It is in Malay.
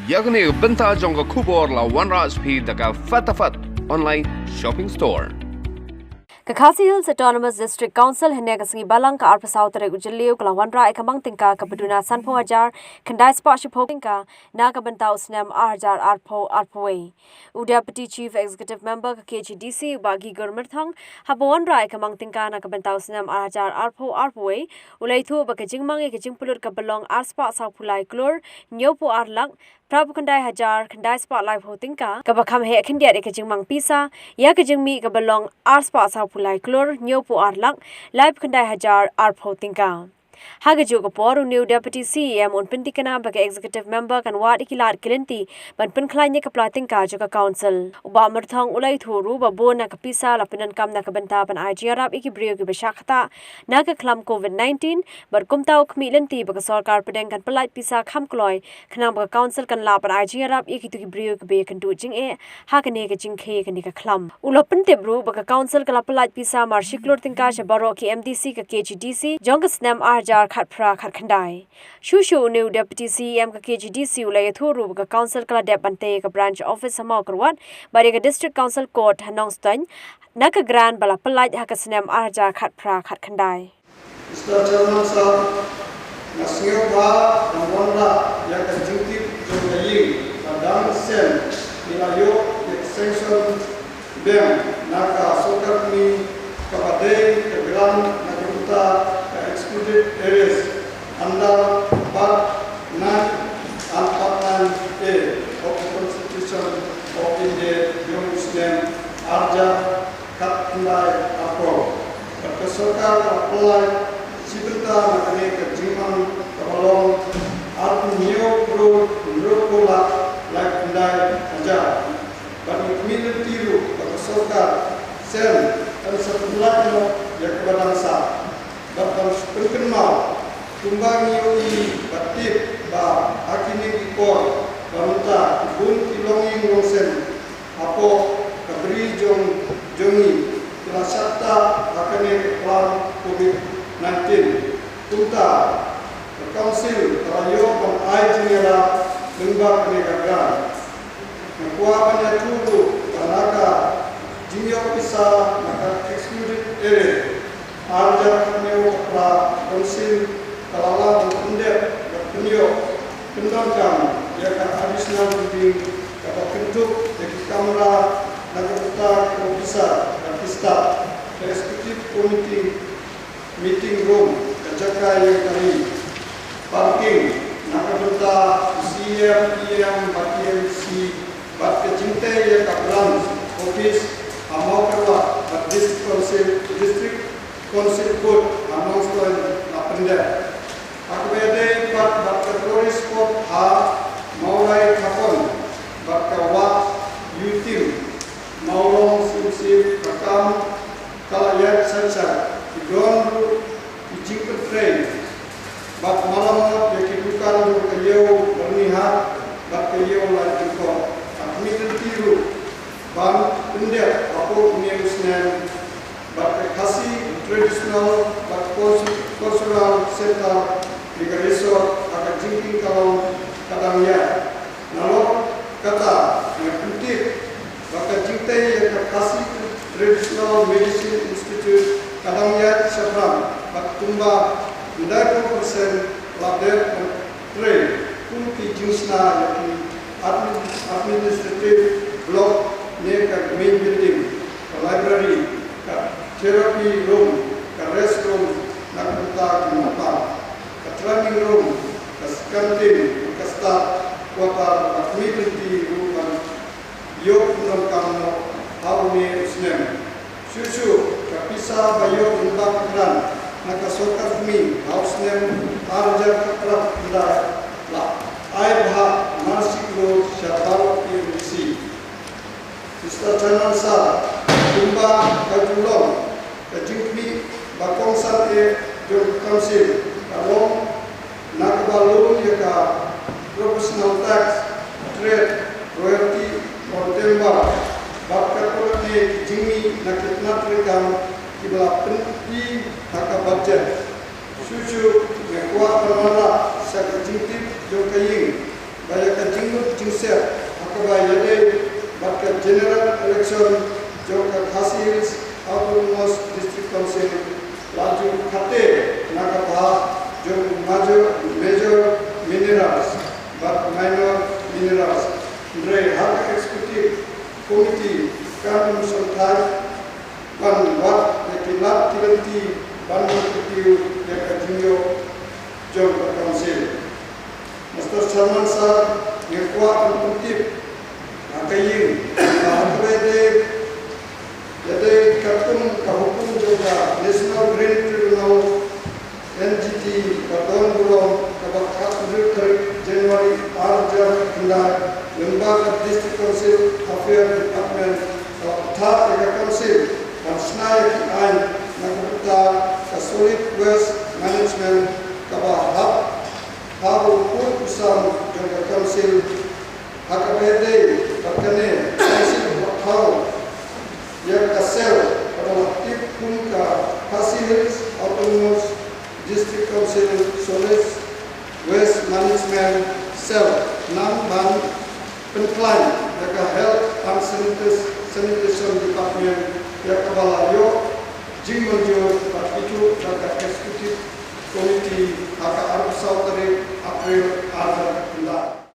yakni benta jongga kubor la wanra speed daga fatafat online shopping store. Kakasi Hills Autonomous District Council hanya kasingi balang ka arpasau tere ujeliu kala wanra ekamang tingka kabeduna sanpo ajar kendai spot shipo tingka na kabenta usnam ajar arpoi. Deputy Chief Executive Member ka KGDC bagi gurmerthang habo wanra ekamang tingka na kabenta usnam ajar arpoi ulaitu bakajingmang ekajingpulut ka belong arspa saupulai klur nyopo arlang Prabu kendai hajar kendai spot live hotingka kabakam he kendia ekajingmang pisa ya kajingmi kabelong arspa saupulai klur nyopo arlang live kendai hajar arphotingka Hagaju Kaporu new Deputy CEM on Pintikana bagi Executive Member kan wad ikilar kilinti ban penklanya keplatingka juga Council. Uba merthang ulai thuru babon na kapisa lapinan kam na kabenta pan IGRap iki brio ki besyakta na ke klam COVID-19 berkumtau kemilinti bagi sarkar pedeng kan pelait pisa kham kloi kena bagi Council kan la pan IGRap iki tu ki brio ki be kan tu jing e hakane ke jing khe kan ka klam. Ulo pentibru bagi Council kala pelait pisa marshiklur tingka shabaro ki MDC ke KGDC jongas nam jar khat pra khat khandai shushu new Deputy CEM ka KGDC ulai thuru ka Council kala dep bante ka branch office sama karwat bari ka District Council Court hanong stan na ka grand bala pelait ha ka snem arja khat pra khat khandai Mr. Chairman sir nasngeu ba namwanda ya ka jingti jogayi kadang sen ilayo extension bem na ka sokar ni kabade ka grand na kuta excluded areas under Part 9 and Part 9A of the Constitution of India, Young Muslim, Arja Katnai Apro. Berkesorkan apply Sibirta Nakane Kajiman Kabalong Art Neo Pro Nurokola like Kundai Aja. Bagi community ru berkesorkan sel dan setelahnya yang kebadansa. Dapat perkenal tumbang yoi batip ba hakini ikor baruta bun kilongi ngosen apo kabri jongi kelasata hakane plan COVID-19 tunta council rayo ban IGRA lembar penegakan kuapannya tulu kanaka jinyo pisa maka excluded area Arja Kneo Pra Konsil Kalala Mundep Kneo Kendangkan Yaka additional meeting Kata Kentuk Yaki Kamera Nagata Kobisa Kakista Executive Committee Meeting Room Kajaka Yakari Parking Nakabata CM BTMC Bat Kejinte Yaka Branch Office Amaukarwa District Council Court announcement napenda. Akbede bat tertulis spot a maulai kapon bat kawa yutim maulong simsip rekam kalayat saja idon ijing train bat malam yakidukan kayau bernihat bat kayau lagi ko akmi tiru ban pendek aku uniusnen bat kasih tradisional bat cultural center di resort akan jingking kalau kadangnya nalok kata yang penting bat jingtai yang kasih traditional medicine institute kadangnya sebram bat tumba 90% labder train kunti jinsna yang administrative block near main building library therapy room, restroom, nakuta kinapa, training room, kantin, staff, kuota, community room, yok nongkam haune usnem. Susu, kapisa bayo undang kran, nakasokat mi, hausnem arja kakrat ndai, la, aibha marsiklo syabar PMC. Mr. Chairman sir, tumba kajulong kajingmi bakong sate jom council kalong nakbalun yaka professional tax trade royalty kontemba bakatolake jingmi nakitnat rekam kibla penti haka budget susu ngekwa permana sa kajingtip jom kaying baya kajingut jingse akaba yade batka general election joka Khasi Hills Autonomous District Council laju khate nakaba jo major minerals but minor minerals Dre hak executive committee kan sontai ban wat lekilat tilanti ban executive lekajinyo jom council Mr. Sharman sir ngekwa konstruktif akayin ahbede yade katum kahukum juga National Green Tribunal NGT Baton Bulong kabakhat Januari Arjar Kendal Lembaga District Council Affairs Department Tha Ega Council dan Snai Ain Nakuta Solid Waste Management kabahap Habu Pur Usam Jaga Council Hakabede Bakane Council Bakhau yang kasel adalah tip kumka Khasi Hills Autonomous District Council Solid Waste Management Cell Nam Ban Penklaim Jaga Health and Sanitation Department yang Kabalayo Jingmonjo Itu Jaga Executive Committee Haka Arab Saudari April Arab Kendal